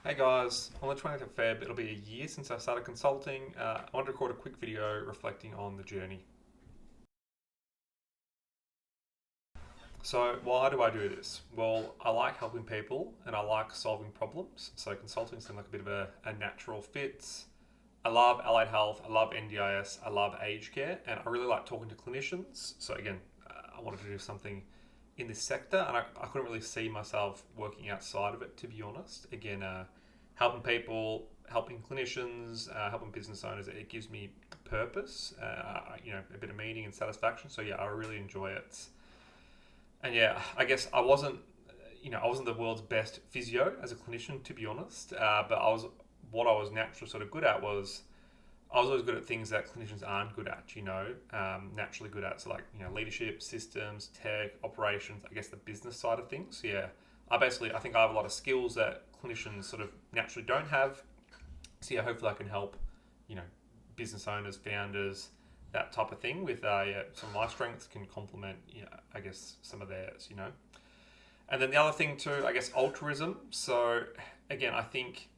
Hey guys, on the 20th of Feb, it'll be a year since I started consulting. I wanted to record a quick video reflecting on the journey. So, why do I do this? Well, I like helping people and I like solving problems. So, consulting seemed like a bit of a natural fit. I love allied health, I love NDIS, I love aged care, and I really like talking to clinicians. So, again, I wanted to do something in this sector, and I couldn't really see myself working outside of it, to be honest. Again, helping people, helping clinicians, helping business owners, it gives me purpose, a bit of meaning and satisfaction. So, yeah, I really enjoy it. And yeah, I guess I wasn't the world's best physio as a clinician, to be honest. But what I was naturally sort of good at was I was always good at things that clinicians aren't good at, naturally good at. So like, leadership, systems, tech, operations, I guess the business side of things. So yeah, I think I have a lot of skills that clinicians sort of naturally don't have. So yeah, hopefully I can help, you know, business owners, founders, that type of thing with some of my strengths can complement, I guess some of theirs. And then the other thing too, I guess altruism. So again, I think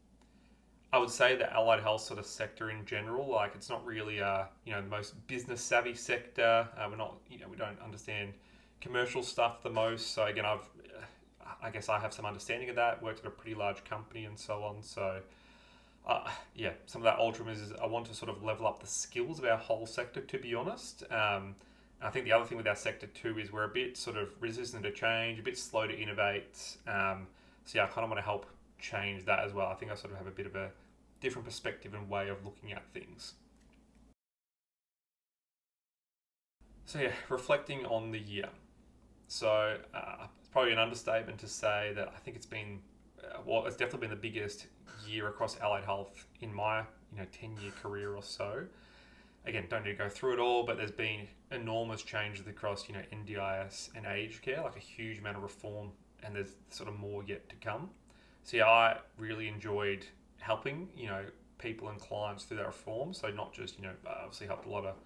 I would say the allied health sort of sector in general, like it's not really the most business savvy sector. We're not, we don't understand commercial stuff the most. So again, I guess I have some understanding of that. Worked at a pretty large company and so on. So some of that altruism is I want to sort of level up the skills of our whole sector. To be honest, I think the other thing with our sector too is we're a bit sort of resistant to change, a bit slow to innovate. So yeah, I kind of want to help change that as well. I think I sort of have a bit of a different perspective and way of looking at things. So yeah, reflecting on the year. So it's probably an understatement to say that I think it's definitely been the biggest year across allied health in my 10-year career or so. Again, don't need to go through it all, but there's been enormous changes across NDIS and aged care, like a huge amount of reform, and there's sort of more yet to come. So yeah, I really enjoyed helping people and clients through that reform. So not just obviously helped a lot of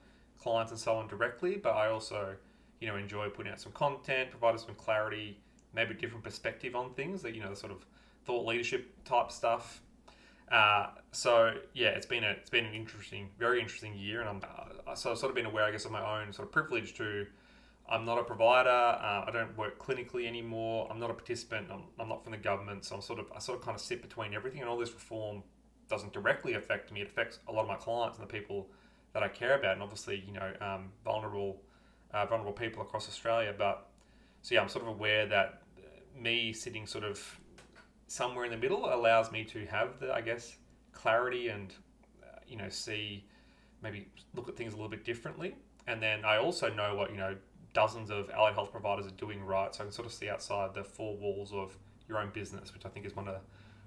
clients and so on directly, but I also enjoy putting out some content, providing some clarity, maybe a different perspective on things that the sort of thought leadership type stuff. So yeah, it's been an interesting, very interesting year, and I've sort of been aware, I guess, of my own sort of privilege to. I'm not a provider. I don't work clinically anymore. I'm not a participant. I'm not from the government, so I sort of kind of sit between everything. And all this reform doesn't directly affect me. It affects a lot of my clients and the people that I care about, and obviously vulnerable people across Australia. But so yeah, I'm sort of aware that me sitting sort of somewhere in the middle allows me to have the, I guess, clarity and see, maybe look at things a little bit differently. And then I also know what dozens of allied health providers are doing right, so I can sort of see outside the four walls of your own business, which I think is one of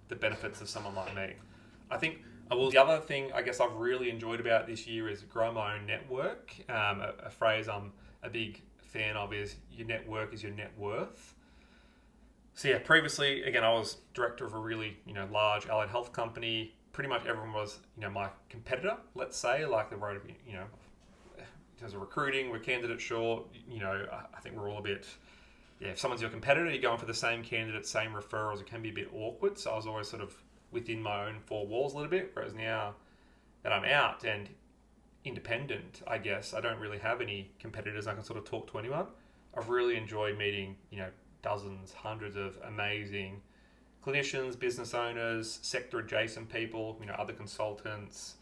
the benefits of someone like me. I think the other thing I guess I've really enjoyed about this year is grow my own network. A phrase I'm a big fan of is your network is your net worth. So yeah, previously, again, I was director of a really, large allied health company. Pretty much everyone was, my competitor, let's say, like they wrote, in terms of recruiting, we're candidate short. I think we're all a bit, if someone's your competitor, you're going for the same candidate, same referrals, it can be a bit awkward. So I was always sort of within my own four walls a little bit, whereas now that I'm out and independent, I guess, I don't really have any competitors. I can sort of talk to anyone. I've really enjoyed meeting, dozens, hundreds of amazing clinicians, business owners, sector adjacent people, other consultants,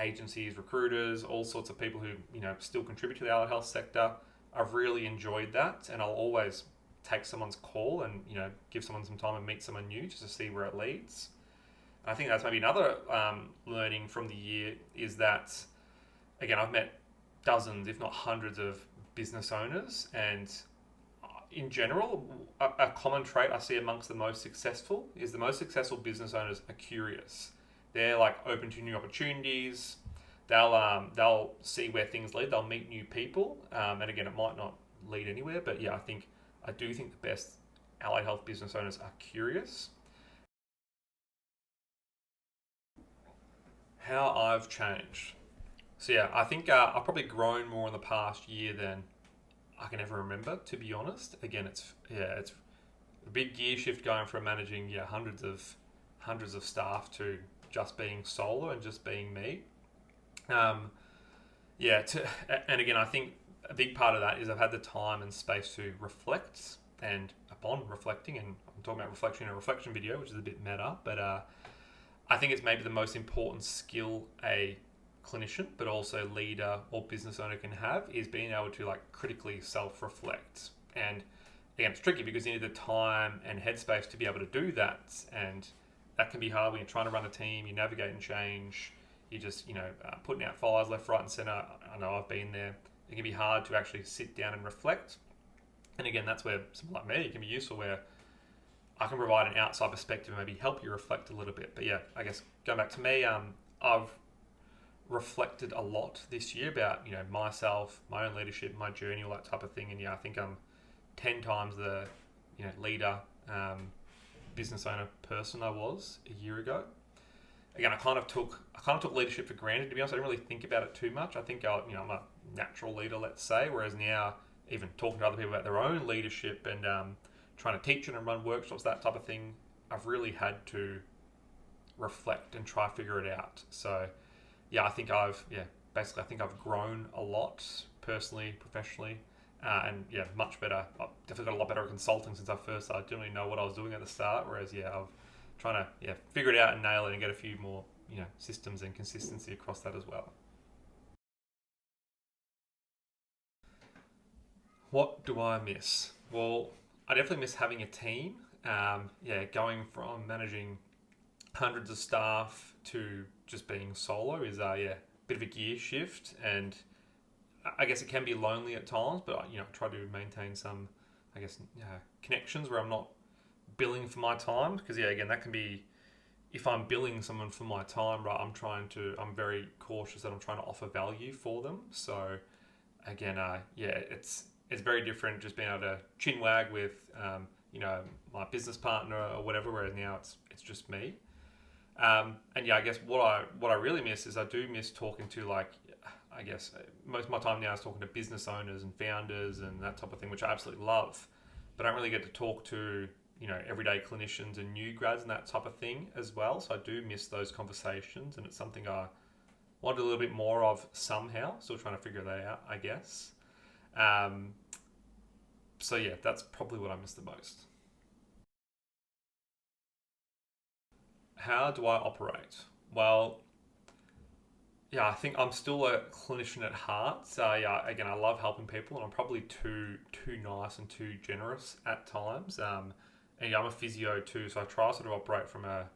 agencies, recruiters, all sorts of people who, still contribute to the allied health sector. I've really enjoyed that, and I'll always take someone's call and, give someone some time and meet someone new just to see where it leads. I think that's maybe another learning from the year is that, again, I've met dozens, if not hundreds of business owners, and in general, a common trait I see amongst the most successful is the most successful business owners are curious. They're like open to new opportunities. They'll see where things lead. They'll meet new people, and again, it might not lead anywhere, but yeah, I do think the best allied health business owners are curious. How I've changed. So yeah, I think I've probably grown more in the past year than I can ever remember, to be honest. Again, it's a big gear shift going from managing hundreds of staff to just being solo and just being me. Um, and again, I think a big part of that is I've had the time and space to reflect, and upon reflecting, and I'm talking about reflection in a reflection video, which is a bit meta, but I think it's maybe the most important skill a clinician, but also leader or business owner can have, is being able to like critically self-reflect. And again, it's tricky because you need the time and headspace to be able to do that, and that can be hard when you're trying to run a team. You navigate and change. You just putting out fires left, right, and center. I know I've been there. It can be hard to actually sit down and reflect. And again, that's where someone like me can be useful, where I can provide an outside perspective and maybe help you reflect a little bit. But yeah, I guess going back to me, I've reflected a lot this year about myself, my own leadership, my journey, all that type of thing. And I think I'm 10 times the leader, business owner person I was a year ago. Again, I kind of took leadership for granted, to be honest. I didn't really think about it too much. I think I'm a natural leader, let's say, whereas now even talking to other people about their own leadership and trying to teach it and run workshops, that type of thing, I've really had to reflect and try to figure it out. So I think I've grown a lot personally, professionally, and much better. I've definitely got a lot better at consulting since I first started. I didn't really know what I was doing at the start, whereas I've trying to figure it out and nail it and get a few more systems and consistency across that as well. What do I miss? Well, I definitely miss having a team. Going from managing hundreds of staff to just being solo is a bit of a gear shift, and I guess it can be lonely at times. But I try to maintain some, connections where I'm not billing for my time, because again, that can be, if I'm billing someone for my time, right, I'm very cautious that I'm trying to offer value for them. So again, it's very different just being able to chin wag with my business partner or whatever, whereas now it's just me. I guess what I really miss is I do miss talking to most of my time now is talking to business owners and founders and that type of thing, which I absolutely love, but I don't really get to talk to everyday clinicians and new grads and that type of thing as well. So I do miss those conversations, and it's something I want a little bit more of somehow. Still trying to figure that out, I guess. That's probably what I miss the most. How do I operate? Well, I think I'm still a clinician at heart. So again, I love helping people, and I'm probably too nice and too generous at times. I'm a physio too, so I try to sort of operate from a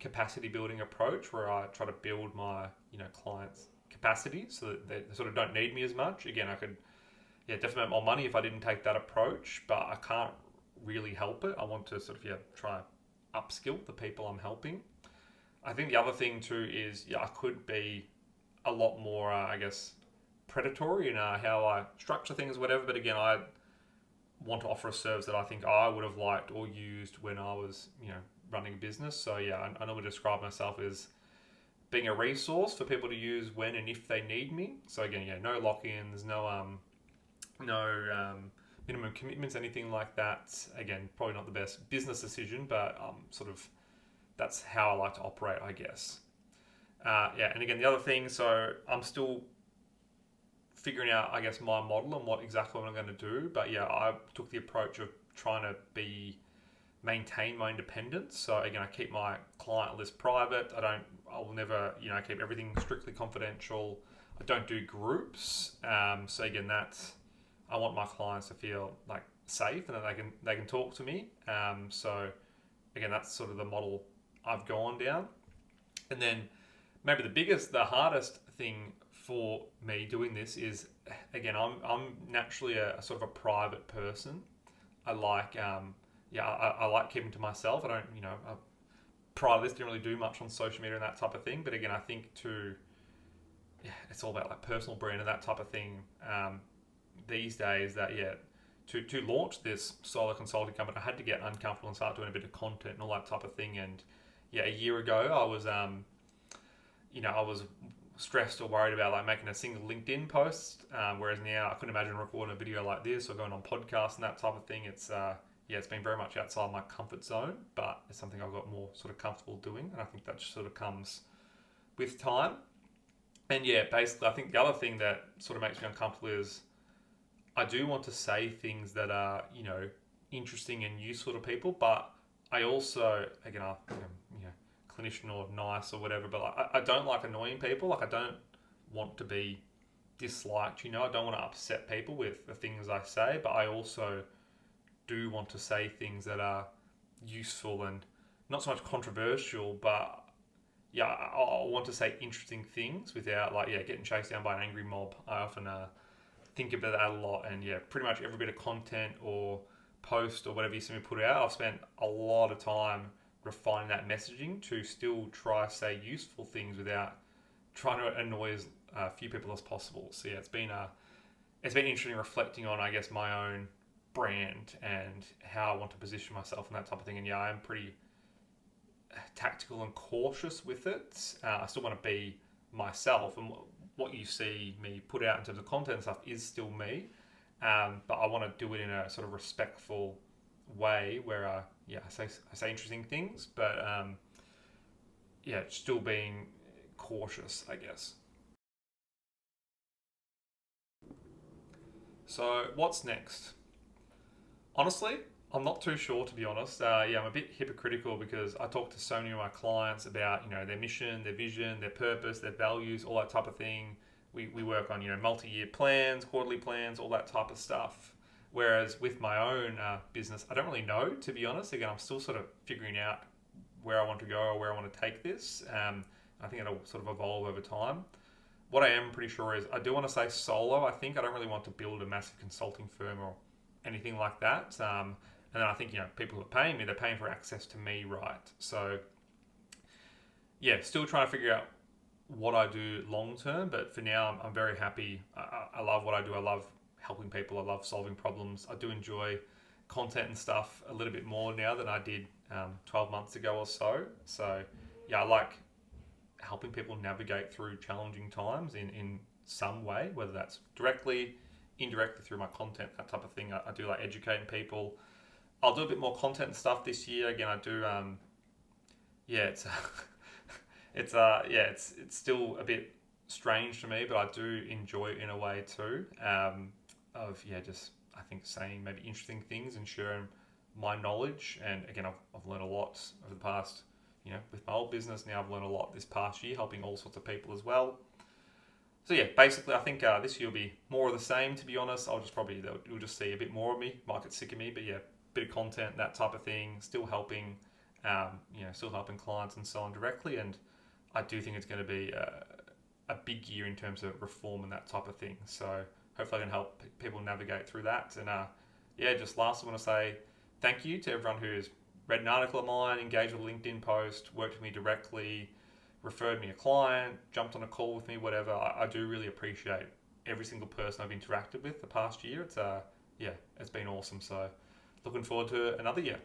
capacity building approach, where I try to build my clients' capacity so that they sort of don't need me as much. Again, I could definitely make more money if I didn't take that approach, but I can't really help it. I want to sort of try upskill the people I'm helping. I think the other thing too is I could be a lot more predatory in how I structure things, whatever. But again, I want to offer a service that I think I would have liked or used when I was running a business. So I normally describe myself as being a resource for people to use when and if they need me. So again, no lock-ins, no minimum commitments, anything like that. Again, probably not the best business decision, but that's how I like to operate, I guess. And again, the other thing, so I'm still figuring out, I guess, my model and what exactly I'm going to do. But I took the approach of trying to maintain my independence. So again, I keep my client list private. I will never, keep everything strictly confidential. I don't do groups. So again, I want my clients to feel like safe and that they can talk to me. So again, that's sort of the model I've gone down. And then maybe the hardest thing for me doing this is, again, I'm naturally a sort of a private person. I like I like keeping to myself. I don't prior to this didn't really do much on social media and that type of thing. But again, I think it's all about like personal brand and that type of thing. These days, to launch this solo consulting company, I had to get uncomfortable and start doing a bit of content and all that type of thing. And a year ago, I was I was stressed or worried about like making a single LinkedIn post, whereas now I couldn't imagine recording a video like this or going on podcasts and that type of thing. It's yeah, it's been very much outside my comfort zone, but it's something I've got more sort of comfortable doing, and I think that just sort of comes with time. And yeah, basically, I think the other thing that sort of makes me uncomfortable is I do want to say things that are, interesting and useful to people, but I also, again, I'm, clinician or nice or whatever, but I don't like annoying people. Like, I don't want to be disliked, I don't want to upset people with the things I say, but I also do want to say things that are useful and not so much controversial, but yeah, I want to say interesting things without getting chased down by an angry mob. I often think about that a lot, and yeah, pretty much every bit of content or post or whatever you see me put out, I've spent a lot of time refining that messaging to still try to say useful things without trying to annoy as few people as possible. So yeah, it's been interesting reflecting on, I guess, my own brand and how I want to position myself and that type of thing. And yeah, I am pretty tactical and cautious with it. I still want to be myself, and what you see me put out in terms of content and stuff is still me. But I want to do it in a sort of respectful way where, I say interesting things, but still being cautious, I guess. So what's next? Honestly, I'm not too sure, to be honest. I'm a bit hypocritical because I talk to so many of my clients about, their mission, their vision, their purpose, their values, all that type of thing. We work on, multi-year plans, quarterly plans, all that type of stuff. Whereas with my own business, I don't really know, to be honest. Again, I'm still sort of figuring out where I want to go or where I want to take this. I think it'll sort of evolve over time. What I am pretty sure is I do want to say solo. I think I don't really want to build a massive consulting firm or anything like that. And then I think, people who are paying me, they're paying for access to me, right? So, yeah, still trying to figure out what I do long term. But for now, I'm very happy. I love what I do. I love helping people. I love solving problems. I do enjoy content and stuff a little bit more now than I did 12 months ago or so. So, yeah, I like helping people navigate through challenging times in some way, whether that's directly, indirectly through my content, that type of thing. I do like educating people. I'll do a bit more content and stuff this year. Again, I do. It's it's still a bit strange to me, but I do enjoy it in a way too. Just I think saying maybe interesting things and sharing my knowledge. And again, I've learned a lot over the past, with my old business. Now I've learned a lot this past year, helping all sorts of people as well. So yeah, basically, I think this year will be more of the same. To be honest, you'll just see a bit more of me. Might get sick of me, but yeah, bit of content, that type of thing. Still helping, still helping clients and so on directly. And I do think it's going to be a big year in terms of reform and that type of thing. So hopefully, I can help people navigate through that. And just lastly, I want to say thank you to everyone who's read an article of mine, engaged with a LinkedIn post, worked with me directly, referred me a client, jumped on a call with me, whatever. I do really appreciate every single person I've interacted with the past year. It's been awesome. So looking forward to another year.